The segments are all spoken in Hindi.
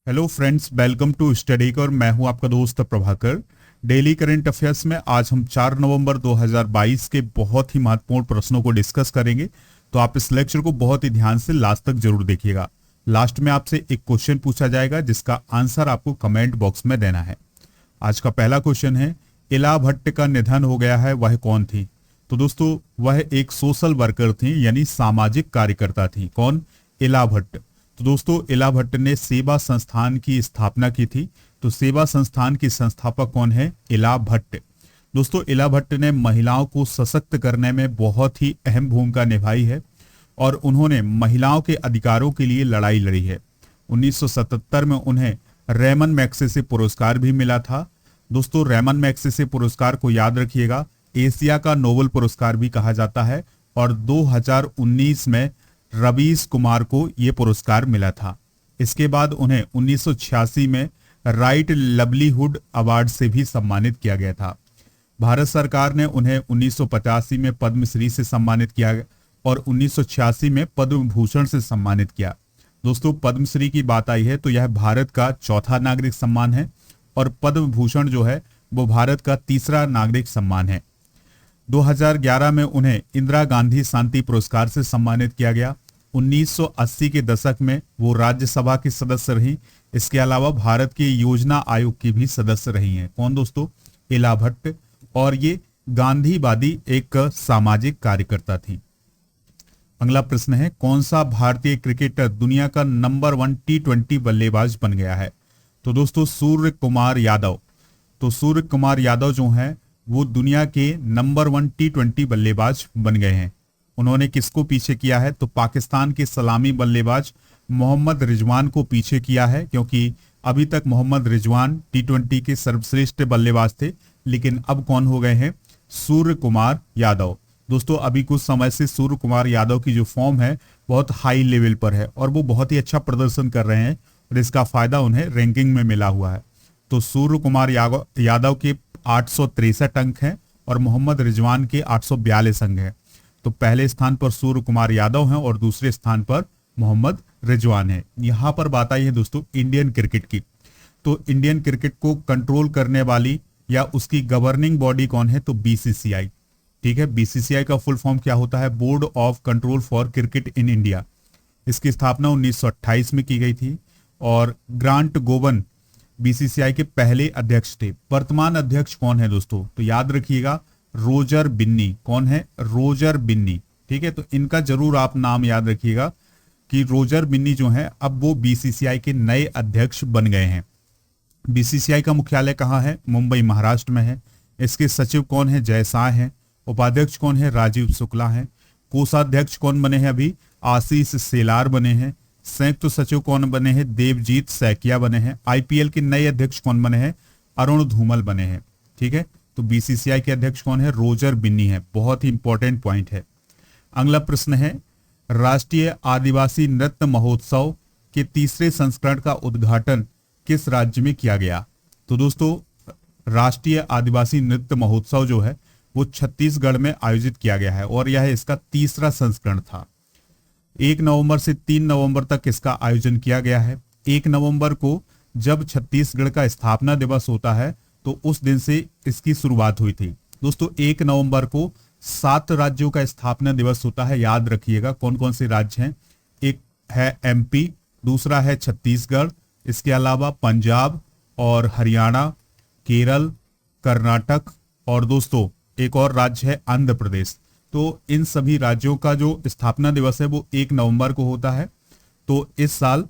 Hello friends, welcome to study और मैं हूं आपका दोस्त प्रभाकर। डेली करंट अफेयर्स में आज हम 4 नवंबर 2022 के बहुत ही महत्वपूर्ण प्रश्नों को डिस्कस करेंगे। तो आप इस लेक्चर को बहुत ही ध्यान से लास्ट तक जरूर देखिएगा। लास्ट में आपसे एक क्वेश्चन पूछा जाएगा जिसका आंसर आपको कमेंट बॉक्स में देना है। आज का पहला क्वेश्चन है, इला भट्ट का निधन हो गया है, वह कौन थी? तो दोस्तों, वह एक सोशल वर्कर थी, यानी सामाजिक कार्यकर्ता थी। कौन? इला भट्ट। तो दोस्तों, इला भट्ट ने सेवा संस्थान की स्थापना की थी। तो सेवा संस्थान की संस्थापक कौन है? इला भट्ट। दोस्तों, इला भट्ट ने महिलाओं को सशक्त करने में बहुत ही अहम भूमिका निभाई है और उन्होंने महिलाओं के अधिकारों के लिए लड़ाई लड़ी है। 1977 में उन्हें रेमन मैग्सेसे पुरस्कार भी मिला था। दोस्तों, रेमन मैग्सेसे पुरस्कार को याद रखिएगा, एशिया का नोबेल पुरस्कार भी कहा जाता है। और 2019 में रवीश कुमार को यह पुरस्कार मिला था। इसके बाद उन्हें 1986 में राइट लवलीहुड अवार्ड से भी सम्मानित किया गया था। भारत सरकार ने उन्हें 1985 में पद्मश्री से सम्मानित किया और 1986 में पद्म भूषण से सम्मानित किया। दोस्तों, पद्मश्री की बात आई है तो यह भारत का चौथा नागरिक सम्मान है और पद्म भूषण जो है वो भारत का तीसरा नागरिक सम्मान है। 2011 में उन्हें इंदिरा गांधी शांति पुरस्कार से सम्मानित किया गया। 1980 के दशक में वो राज्यसभा की सदस्य रही। इसके अलावा भारत के योजना आयोग की भी सदस्य रही हैं। कौन दोस्तों? इला भट्ट। और ये गांधीवादी एक सामाजिक कार्यकर्ता थी। अगला प्रश्न है, कौन सा भारतीय क्रिकेटर दुनिया का नंबर 1 T20 बल्लेबाज बन गया है? तो दोस्तों, सूर्य कुमार यादव। तो सूर्य कुमार यादव जो हैं वो दुनिया के नंबर 1 T20 बल्लेबाज बन गए हैं। उन्होंने किसको पीछे किया है? तो पाकिस्तान के सलामी बल्लेबाज मोहम्मद रिजवान को पीछे किया है, क्योंकि अभी तक मोहम्मद रिजवान T20 के सर्वश्रेष्ठ बल्लेबाज थे, लेकिन अब कौन हो गए हैं? सूर्य कुमार यादव। दोस्तों, अभी कुछ समय से सूर्य कुमार यादव की जो फॉर्म है बहुत हाई लेवल पर है और वो बहुत ही अच्छा प्रदर्शन कर रहे हैं और इसका फायदा उन्हें रैंकिंग में मिला हुआ है। तो सूर्य कुमार यादव के 863 अंक हैं और मोहम्मद रिजवान के 842 अंक हैं। तो पहले स्थान पर सूर्य कुमार यादव हैं और दूसरे स्थान पर मोहम्मद रिजवान है। यहां पर बात आई है दोस्तों इंडियन क्रिकेट की। तो इंडियन क्रिकेट को कंट्रोल करने वाली या उसकी गवर्निंग बॉडी कौन है? तो बीसीसीआई। ठीक है, बीसीसीआई का फुल फॉर्म क्या होता है? Board of control for cricket in India. इसकी स्थापना 1928 में की गई थी और ग्रांट गोवन बीसीसीआई के पहले अध्यक्ष थे। वर्तमान अध्यक्ष कौन है दोस्तों? तो याद रखिएगा, रोजर बिन्नी। कौन है? रोजर बिन्नी। ठीक है, तो इनका जरूर आप नाम याद रखिएगा कि रोजर बिन्नी जो है अब वो बीसीसीआई के नए अध्यक्ष बन गए हैं। बीसीसीआई का मुख्यालय कहाँ है? मुंबई, महाराष्ट्र में है। इसके सचिव कौन है? जय शाह हैं। उपाध्यक्ष कौन है? राजीव शुक्ला हैं। कोषाध्यक्ष कौन बने हैं? अभी आशीष सेलार बने हैं। संयुक्त सचिव कौन बने हैं? देवजीत सैकिया बने हैं। आईपीएल के नए अध्यक्ष कौन बने हैं? अरुण धूमल बने हैं। ठीक है, तो बीसीसीआई के अध्यक्ष कौन है? रोजर बिन्नी है। बहुत ही इंपॉर्टेंट पॉइंट है। अगला प्रश्न है, राष्ट्रीय आदिवासी नृत्य महोत्सव के तीसरे संस्करण का उद्घाटन किस राज्य में किया गया? तो दोस्तों, राष्ट्रीय आदिवासी नृत्य महोत्सव जो है वो छत्तीसगढ़ में आयोजित किया गया है और यह इसका तीसरा संस्करण था। 1 नवंबर से 3 नवंबर तक इसका आयोजन किया गया है। 1 नवंबर को जब छत्तीसगढ़ का स्थापना दिवस होता है तो उस दिन से इसकी शुरुआत हुई थी। दोस्तों, 1 नवंबर को 7 राज्यों का स्थापना दिवस होता है। याद रखिएगा कौन कौन से राज्य हैं। एक है एमपी, दूसरा है छत्तीसगढ़, इसके अलावा पंजाब और हरियाणा, केरल, कर्नाटक और दोस्तों एक और राज्य है आंध्र प्रदेश। तो इन सभी राज्यों का जो स्थापना दिवस है वो 1 नवंबर को होता है। तो इस साल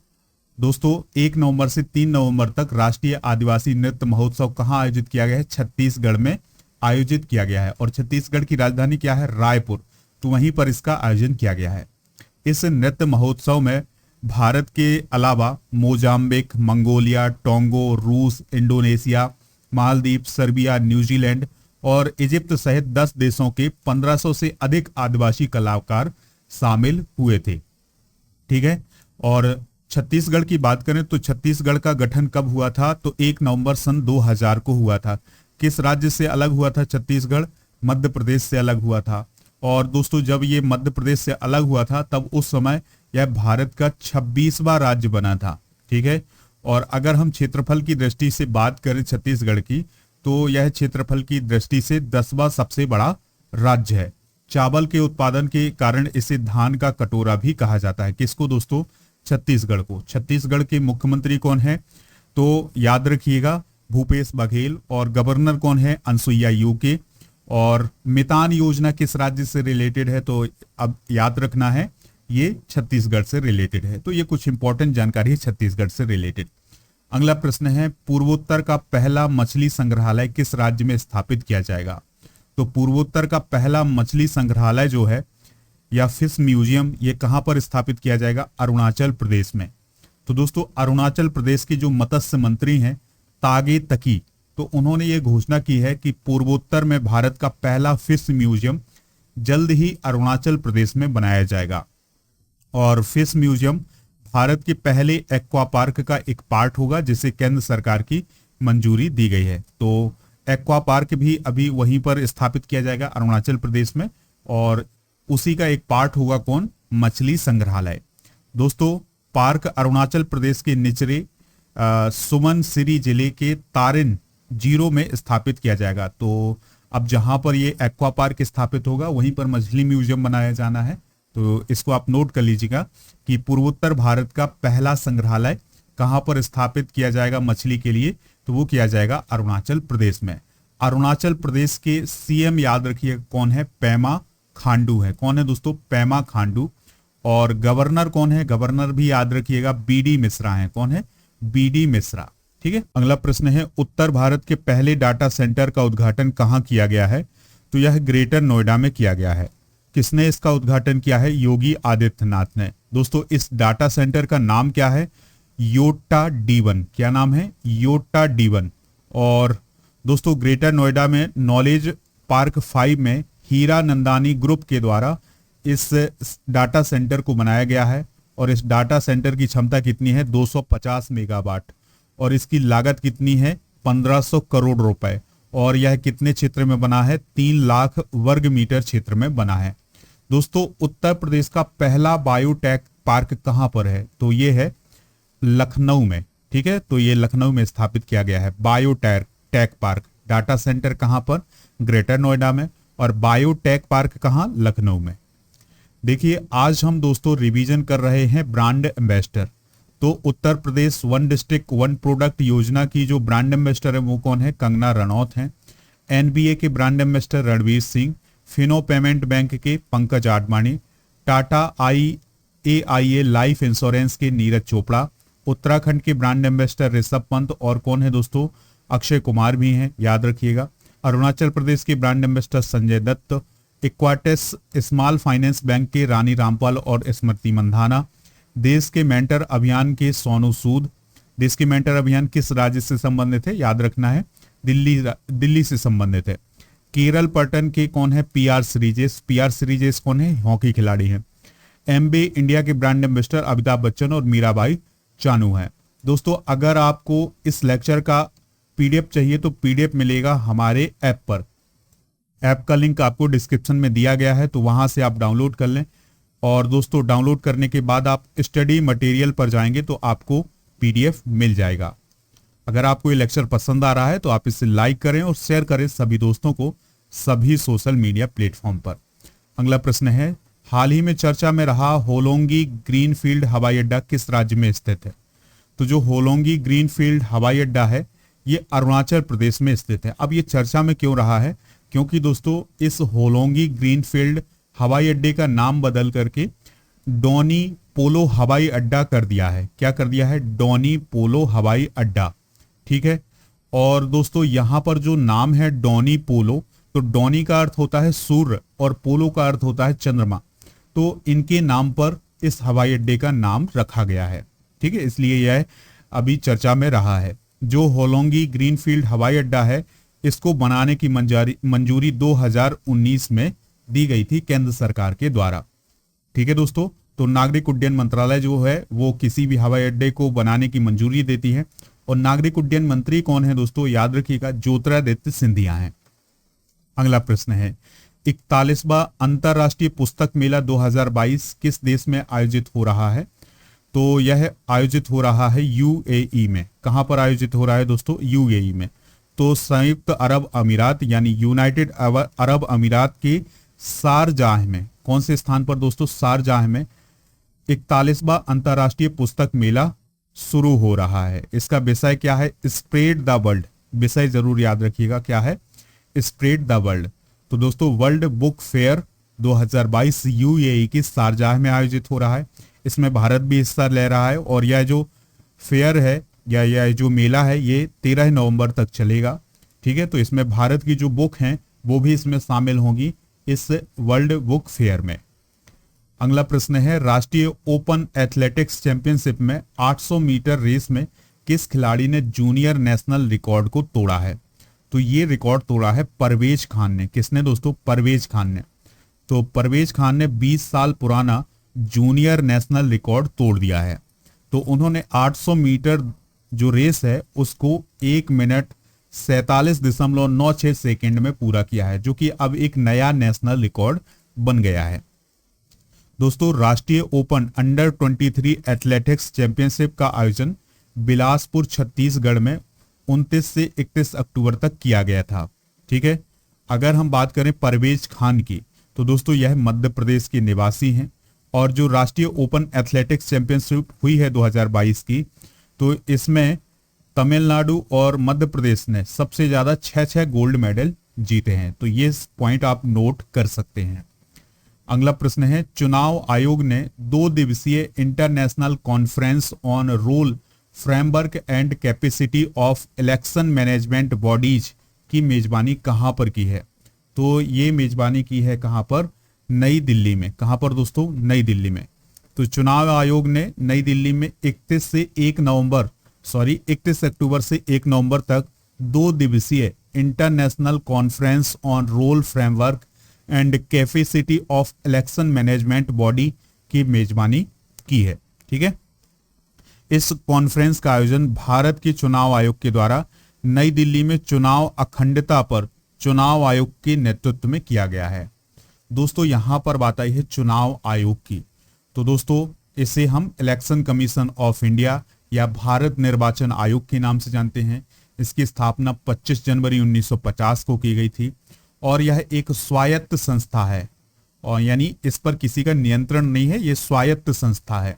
दोस्तों 1 नवंबर से 3 नवंबर तक राष्ट्रीय आदिवासी नृत्य महोत्सव कहाँ आयोजित किया गया है? छत्तीसगढ़ में आयोजित किया गया है और छत्तीसगढ़ की राजधानी क्या है? रायपुर। तो वहीं पर इसका आयोजन किया गया है। इस नृत्य महोत्सव में भारत के अलावा मोजाम्बिक, मंगोलिया, टोंगो, रूस, इंडोनेशिया, मालदीव, सर्बिया, न्यूजीलैंड और इजिप्ट सहित 10 देशों के 1500 से अधिक आदिवासी कलाकार शामिल हुए थे। ठीक है, और छत्तीसगढ़ की बात करें तो छत्तीसगढ़ का गठन कब हुआ था? तो 1 नवंबर सन 2000 को हुआ था। किस राज्य से अलग हुआ था छत्तीसगढ़? मध्य प्रदेश से अलग हुआ था। और दोस्तों, जब ये मध्य प्रदेश से अलग हुआ था तब उस समय यह भारत का 26वां राज्य बना था। ठीक है, और अगर हम क्षेत्रफल की दृष्टि से बात करें छत्तीसगढ़ की, तो यह क्षेत्रफल की दृष्टि से 10वां सबसे बड़ा राज्य है। चावल के उत्पादन के कारण इसे धान का कटोरा भी कहा जाता है। किसको दोस्तों? छत्तीसगढ़ को। छत्तीसगढ़ के मुख्यमंत्री कौन है? तो याद रखिएगा भूपेश बघेल। और गवर्नर कौन है? अनुसुईया उइके। और मितान योजना किस राज्य से रिलेटेड है? तो अब याद रखना है ये छत्तीसगढ़ से रिलेटेड है। तो ये कुछ इंपॉर्टेंट जानकारी है छत्तीसगढ़ से रिलेटेड। अगला प्रश्न है पूर्वोत्तर का पहला मछली संग्रहालय किस राज्य में स्थापित किया जाएगा? तो पूर्वोत्तर का पहला मछली संग्रहालय जो है या फिश म्यूजियम, ये कहां पर स्थापित किया जाएगा? अरुणाचल प्रदेश में। तो दोस्तों अरुणाचल प्रदेश के जो मत्स्य मंत्री हैं तागे तकी, तो उन्होंने ये घोषणा की है कि पूर्वोत्तर में भारत का पहला फिश म्यूजियम जल्द ही अरुणाचल प्रदेश में बनाया जाएगा। और फिश म्यूजियम भारत के पहले एक्वा पार्क का एक पार्ट होगा जिसे केंद्र सरकार की मंजूरी दी गई है। तो एक्वा पार्क भी अभी वहीं पर स्थापित किया जाएगा अरुणाचल प्रदेश में, और उसी का एक पार्ट होगा कौन? मछली संग्रहालय। दोस्तों पार्क अरुणाचल प्रदेश के निचरे सुमनसिरी जिले के तारिन जीरो में स्थापित किया जाएगा। तो अब जहां पर ये एक्वा पार्क स्थापित होगा वहीं पर मछली म्यूजियम बनाया जाना है। तो इसको आप नोट कर लीजिएगा कि पूर्वोत्तर भारत का पहला संग्रहालय कहां पर स्थापित किया जाएगा मछली के लिए? तो वो किया जाएगा अरुणाचल प्रदेश में। अरुणाचल प्रदेश के सीएम याद रखिए कौन है? पेमा खांडू है। कौन है दोस्तों? पेमा खांडू। और गवर्नर कौन है? गवर्नर भी याद रखिएगा बीडी मिश्रा है। कौन है? बीडी मिश्रा। ठीक है। अगला प्रश्न है उत्तर भारत के पहले डाटा सेंटर का उद्घाटन कहां किया गया है? तो यह ग्रेटर नोएडा में किया गया है। किसने इसका उद्घाटन किया है? योगी आदित्यनाथ ने। दोस्तों इस डाटा सेंटर का नाम क्या है? Yotta D1। क्या नाम है? Yotta D1। और दोस्तों ग्रेटर नोएडा में नॉलेज पार्क 5 में हीरा नंदानी ग्रुप के द्वारा इस डाटा सेंटर को बनाया गया है। और इस डाटा सेंटर की क्षमता कितनी है? 250 मेगावाट। और इसकी लागत कितनी है? 1500 करोड़ रुपए। और यह कितने क्षेत्र में बना है? 3 लाख वर्ग मीटर क्षेत्र में बना है। दोस्तों उत्तर प्रदेश का पहला बायोटेक पार्क कहां पर है? तो ये है लखनऊ में। ठीक है। तो ये लखनऊ में स्थापित किया गया है बायोटेक पार्क। डाटा सेंटर कहां पर? ग्रेटर नोएडा में। और बायोटेक पार्क कहां? लखनऊ में। देखिए आज हम दोस्तों रिवीजन कर रहे हैं ब्रांड एम्बेसडर। तो Uttar Pradesh one district one product योजना की जो ब्रांड एम्बेसडर है वो कौन है? कंगना रनौत हैं। एनबीए के brand ambassador Ranveer Singh. Fino payment bank के Pankaj Advani. Tata AIA life insurance के नीरज चोपड़ा। उत्तराखंड के ब्रांड एम्बेसडर ऋषभ पंत। और कौन है दोस्तों? अक्षय कुमार भी हैं, याद रखिएगा। अरुणाचल प्रदेश के brand ambassador Sanjay Dutt. Equitas small finance bank के रानी रामपाल और स्मृति मंधाना। देश के मेंटर अभियान के सोनू सूद। देश के मेंटर अभियान किस राज्य से संबंधित है? याद रखना है दिल्ली से संबंधित है। केरल पर्यटन के कौन है? PR श्रीजेश। PR श्रीजेश कौन है? हॉकी खिलाड़ी हैं। एमबे इंडिया के ब्रांड एम्बेसडर अमिताभ बच्चन और मीराबाई चानू है। दोस्तों अगर आपको इस लेक्चर का PDF चाहिए तो PDF मिलेगा हमारे ऐप पर। ऐप का लिंक आपको डिस्क्रिप्शन में दिया गया है, तो वहां से आप डाउनलोड कर लें। और दोस्तों डाउनलोड करने के बाद आप स्टडी मटेरियल पर जाएंगे तो आपको PDF मिल जाएगा। अगर आपको ये लेक्चर पसंद आ रहा है तो आप इसे लाइक करें और शेयर करें सभी दोस्तों को सभी सोशल मीडिया प्लेटफॉर्म पर। अगला प्रश्न है हाल ही में चर्चा में रहा होलोंगी ग्रीनफील्ड हवाई अड्डा किस राज्य में स्थित है? तो जो होलोंगी ग्रीनफील्ड हवाई अड्डा है ये अरुणाचल प्रदेश में स्थित है। अब ये चर्चा में क्यों रहा है? क्योंकि दोस्तों इस होलोंगी ग्रीनफील्ड हवाई अड्डे का नाम बदल करके डोनी पोलो हवाई अड्डा कर दिया है। क्या कर दिया है? डोनी पोलो हवाई अड्डा। ठीक है। और दोस्तों यहां पर जो नाम है डोनी पोलो, तो डोनी का अर्थ होता है सूर्य और पोलो का अर्थ होता है चंद्रमा। तो इनके नाम पर इस हवाई अड्डे का नाम रखा गया है। ठीक है। इसलिए यह अभी चर्चा में रहा है। जो होलोंगी ग्रीनफील्ड हवाई अड्डा है इसको बनाने की मंजूरी 2019 में दी गई थी केंद्र सरकार के द्वारा। ठीक है दोस्तों। तो नागरिक उड्डयन मंत्रालय जो है वो किसी भी हवाई अड्डे को बनाने की मंजूरी देती है। और नागरिक उड्डयन मंत्री कौन है दोस्तों? याद रखिएगा ज्योतिरादित्य सिंधिया हैं। अगला प्रश्न है 41वां अंतरराष्ट्रीय पुस्तक मेला 2022 किस देश में आयोजित हो रहा है? तो यह आयोजित हो रहा है यूएई में। कहां पर आयोजित हो रहा है दोस्तों? यूएई में। तो संयुक्त अरब अमीरात यानी यूनाइटेड अरब अमीरात के शारजाह में। कौन से स्थान पर दोस्तों? शारजाह में 41वां अंतर्राष्ट्रीय पुस्तक मेला शुरू हो रहा है। इसका विषय क्या है? Spread the world. विषय जरूर याद रखिएगा, क्या है? Spread the world. तो दोस्तों वर्ल्ड बुक फेयर 2022 यूएई की शारजाह में आयोजित हो रहा है। इसमें भारत भी हिस्सा ले रहा है और यह जो फेयर है या यह जो मेला है ये 13 नवंबर तक चलेगा। ठीक है, तो इसमें भारत की जो बुक हैं वो भी इसमें शामिल होंगी इस वर्ल्ड बुक फेयर में। अगला प्रश्न है, राष्ट्रीय ओपन एथलेटिक्स चैंपियनशिप में 800 मीटर रेस में किस खिलाड़ी ने जूनियर नेशनल रिकॉर्ड को तोड़ा है? तो ये रिकॉर्ड तोड़ा है परवेज खान ने। किसने दोस्तों? परवेज खान ने। तो परवेज खान ने 20 साल पुराना जूनियर नेशनल रिकॉर्ड तोड़ दिया है। तो उन्होंने 800 मीटर जो रेस है उसको 1 मिनट 47.96 सेकेंड में पूरा किया है, जो कि अब एक नया नेशनल रिकॉर्ड बन गया है। दोस्तों राष्ट्रीय ओपन अंडर 23 एथलेटिक्स चैंपियनशिप का आयोजन बिलासपुर छत्तीसगढ़ में 29 से 31 अक्टूबर तक किया गया था। ठीक है, अगर हम बात करें परवेज खान की तो दोस्तों यह मध्य प्रदेश के निवासी हैं और जो राष्ट्रीय ओपन एथलेटिक्स चैंपियनशिप हुई है 2022 की, तो इसमें तमिलनाडु और मध्य प्रदेश ने सबसे ज्यादा 6 गोल्ड मेडल जीते हैं। तो ये पॉइंट आप नोट कर सकते हैं। अगला प्रश्न है, चुनाव आयोग ने 2 दिवसीय international conference on roll framework and capacity of election management bodies की मेजबानी कहां पर की है? तो ये मेजबानी की है कहां पर? नई दिल्ली में। कहां पर दोस्तों? नई दिल्ली में। तो चुनाव आयोग ने नई दिल्ली में 31 अक्टूबर से 1 नवंबर तक 2 दिवसीय international conference on roll framework and capacity of election management body की मेजबानी की है। ठीक है, इस कॉन्फ्रेंस का आयोजन भारत के चुनाव आयोग के द्वारा नई दिल्ली में चुनाव अखंडता पर चुनाव आयोग के नेतृत्व में किया गया है। दोस्तों यहां पर बात आई है चुनाव आयोग की, तो दोस्तों इसे हम इलेक्शन कमीशन ऑफ इंडिया या भारत निर्वाचन आयोग के नाम से जानते हैं। इसकी स्थापना 25 जनवरी 1950 को की गई थी और यह एक स्वायत्त संस्था है और यानी इस पर किसी का नियंत्रण नहीं है, ये स्वायत्त संस्था है।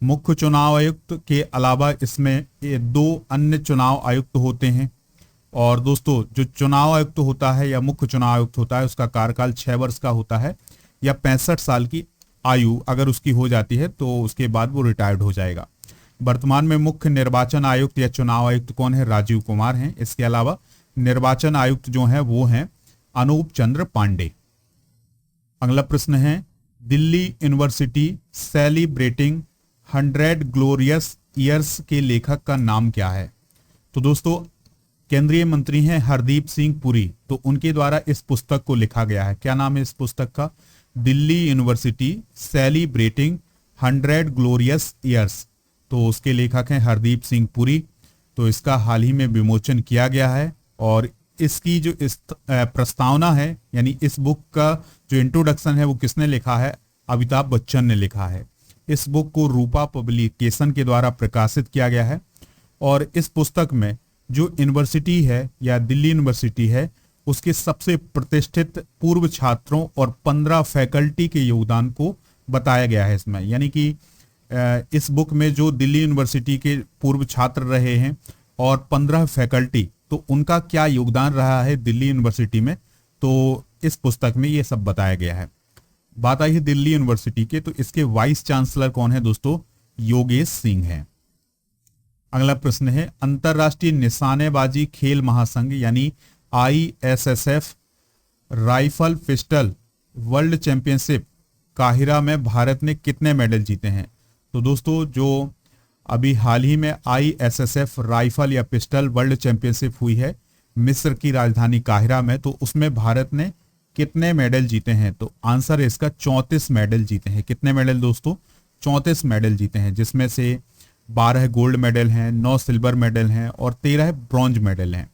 मुख्य चुनाव आयुक्त के अलावा इसमें 2 अन्य चुनाव आयुक्त होते हैं और दोस्तों जो चुनाव आयुक्त होता है या मुख्य चुनाव आयुक्त होता है उसका कार्यकाल 6 वर्ष का होता है या 65 साल की आयु अगर उसकी हो जाती है तो उसके बाद वो रिटायर्ड हो जाएगा। वर्तमान में मुख्य निर्वाचन आयुक्त या चुनाव आयुक्त कौन है? राजीव कुमार हैं। इसके अलावा निर्वाचन आयुक्त जो है वो हैं अनूप चंद्र पांडे। अगला प्रश्न है, Delhi university celebrating 100 glorious years के लेखक का नाम क्या है? तो दोस्तों केंद्रीय मंत्री हैं हरदीप सिंह पुरी, तो उनके द्वारा इस पुस्तक को लिखा गया है। क्या नाम है इस पुस्तक का? Delhi university celebrating 100 glorious years. तो उसके लेखक हैं हरदीप सिंह पुरी। तो इसका हाल ही में विमोचन किया गया है और इसकी जो प्रस्तावना है यानी इस बुक का जो इंट्रोडक्शन है वो किसने लिखा है? अमिताभ बच्चन ने लिखा है। इस बुक को रूपा पब्लिकेशन के द्वारा प्रकाशित किया गया है और इस पुस्तक में जो यूनिवर्सिटी है या दिल्ली यूनिवर्सिटी है उसके सबसे प्रतिष्ठित पूर्व छात्रों और 15 फैकल्टी के योगदान को बताया गया है इसमें। यानी कि इस बुक में जो दिल्ली यूनिवर्सिटी के पूर्व छात्र रहे हैं और 15 फैकल्टी, तो उनका क्या योगदान रहा है दिल्ली यूनिवर्सिटी में, तो इस पुस्तक में ये सब बताया गया है। बात आई है दिल्ली यूनिवर्सिटी के, तो इसके वाइस चांसलर कौन है दोस्तों? योगेश सिंह हैं। अगला प्रश्न है, अंतरराष्ट्रीय निशानेबाजी खेल महासंघ यानी ISSF rifle pistol world championship Cairo में भारत ने कितने मेडल जीते हैं? तो दोस्तों जो अभी हाल ही में ISSF राइफल या पिस्टल वर्ल्ड चैंपियनशिप हुई है मिस्र की राजधानी काहिरा में, तो उसमें भारत ने कितने मेडल जीते हैं? तो आंसर है इसका 34 मेडल जीते हैं। कितने मेडल दोस्तों? 34 मेडल जीते हैं, जिसमें से 12 गोल्ड मेडल हैं, 9 सिल्वर मेडल हैं और 13 ब्रॉन्ज मेडल हैं।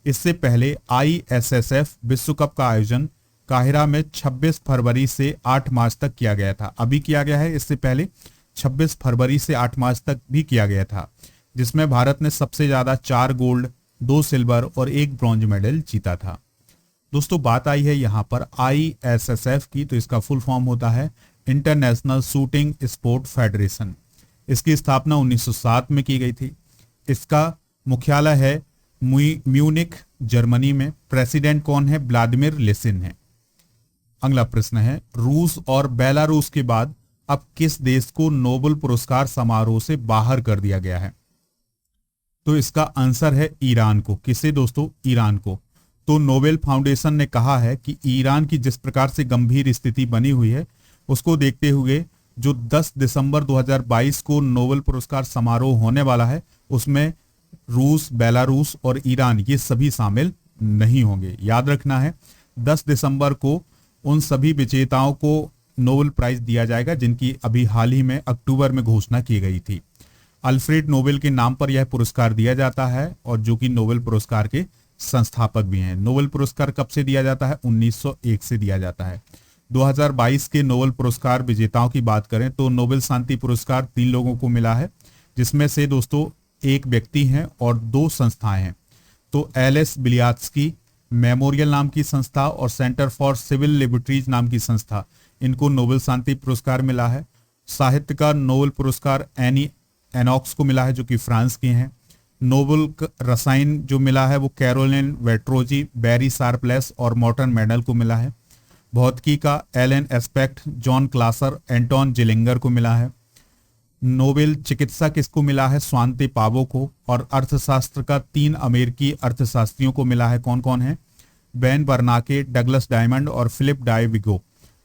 इससे पहले ISSF विश्व कप का आयोजन काहिरा में 26 फरवरी से 8 मार्च तक किया गया था। अभी किया गया है, इससे पहले 26 फरवरी से 8 मार्च तक भी किया गया था, जिसमें भारत ने सबसे ज्यादा 4 गोल्ड, 2 सिल्वर और 1 ब्रॉन्ज मेडल जीता था। दोस्तों बात आई है यहाँ पर ISSF की, तो इसका फुल फॉर्म होता है इंटरनेशनल शूटिंग स्पोर्ट फेडरेशन। इसकी स्थापना 1907 में की गई थी। इसका मुख्यालय है म्यूनिख, जर्मनी में। प्रेसिडेंट कौन है? व्लादिमीर लेसिन है। अगला प्रश्न है, रूस और बेलारूस के बाद अब किस देश को नोबेल पुरस्कार समारोह से बाहर कर दिया गया है? तो इसका आंसर है ईरान को। किसे दोस्तों? ईरान को। तो नोबेल फाउंडेशन ने कहा है कि ईरान की जिस प्रकार से गंभीर स्थिति बनी हुई है, उसको देखते हुए जो 10 दिसंबर 2022 को नोबेल पुरस्कार समारोह होने वाला है, उसमें रूस, बेलारूस और ईरान ये सभी शामिल नहीं होंगे। याद रखना है 10 दिसंबर को उन सभी विजेताओं को नोबेल प्राइज दिया जाएगा जिनकी अभी हाल ही में अक्टूबर में घोषणा की गई थी। अल्फ्रेड नोबेल के नाम पर यह पुरस्कार दिया जाता है और जो कि नोबेल पुरस्कार के संस्थापक भी हैं। नोबेल पुरस्कार कब से दिया जाता है? 1901 से दिया जाता है। 2022 के नोबेल पुरस्कार विजेताओं की बात करें तो नोबेल शांति पुरस्कार 3 लोगों को मिला है, जिसमें से दोस्तों एक व्यक्ति हैं और 2 संस्थाएं हैं। तो LS बिलियात्स्की मेमोरियल नाम की संस्था और सेंटर फॉर सिविल लिबर्टीज नाम की संस्था, इनको नोबेल शांति पुरस्कार मिला है। साहित्य का नोबेल पुरस्कार एनी एनॉक्स को मिला है, जो कि फ्रांस के हैं। नोबेल रसायन जो मिला है वो कैरोलिन वेट्रोजी, बैरी शार्पलेस और मॉर्टन मेडल को मिला है। भौतिकी का Alain Aspect, John Clauser, Anton Zeilinger को मिला है। नोबेल चिकित्सा किसको मिला है? स्वांति पावो को। और अर्थशास्त्र का 3 अमेरिकी अर्थशास्त्रियों को मिला है। कौन कौन है? बेन बर्नाके, डगलस डायमंड और फिलिप डायविगो।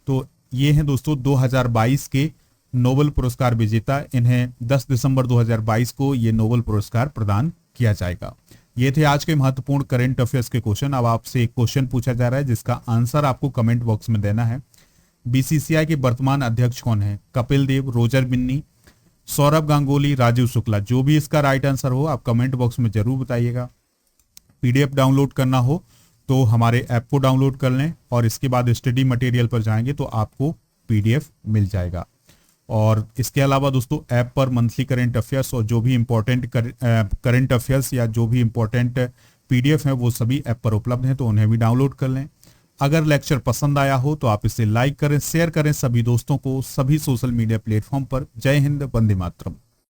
तो ये हैं दोस्तों 2022 के नोबेल पुरस्कार विजेता। इन्हें 10 दिसंबर 2022 को ये नोबेल पुरस्कार प्रदान किया जाएगा। ये थे आज के महत्वपूर्ण करंट अफेयर्स के क्वेश्चन। अब आपसे एक क्वेश्चन पूछा जा रहा है जिसका आंसर आपको कमेंट बॉक्स में देना है। BCCI के वर्तमान अध्यक्ष कौन है? कपिल देव, रोजर बिन्नी, सौरभ गांगुली, राजीव शुक्ला। जो भी इसका राइट आंसर हो आप कमेंट बॉक्स में जरूर बताइएगा। PDF डाउनलोड करना हो तो हमारे ऐप को डाउनलोड कर लें और इसके बाद स्टडी मटेरियल पर जाएंगे तो आपको PDF मिल जाएगा। और इसके अलावा दोस्तों ऐप पर मंथली करंट अफेयर्स और जो भी इंपॉर्टेंट करंट अफेयर्स या जो भी इंपॉर्टेंट PDF हैं वो सभी ऐप पर उपलब्ध हैं, तो उन्हें भी डाउनलोड कर लें। अगर लेक्चर पसंद आया हो तो आप इसे लाइक करें, शेयर करें सभी दोस्तों को, सभी सोशल मीडिया प्लेटफॉर्म पर। जय हिंद, वंदे मातरम।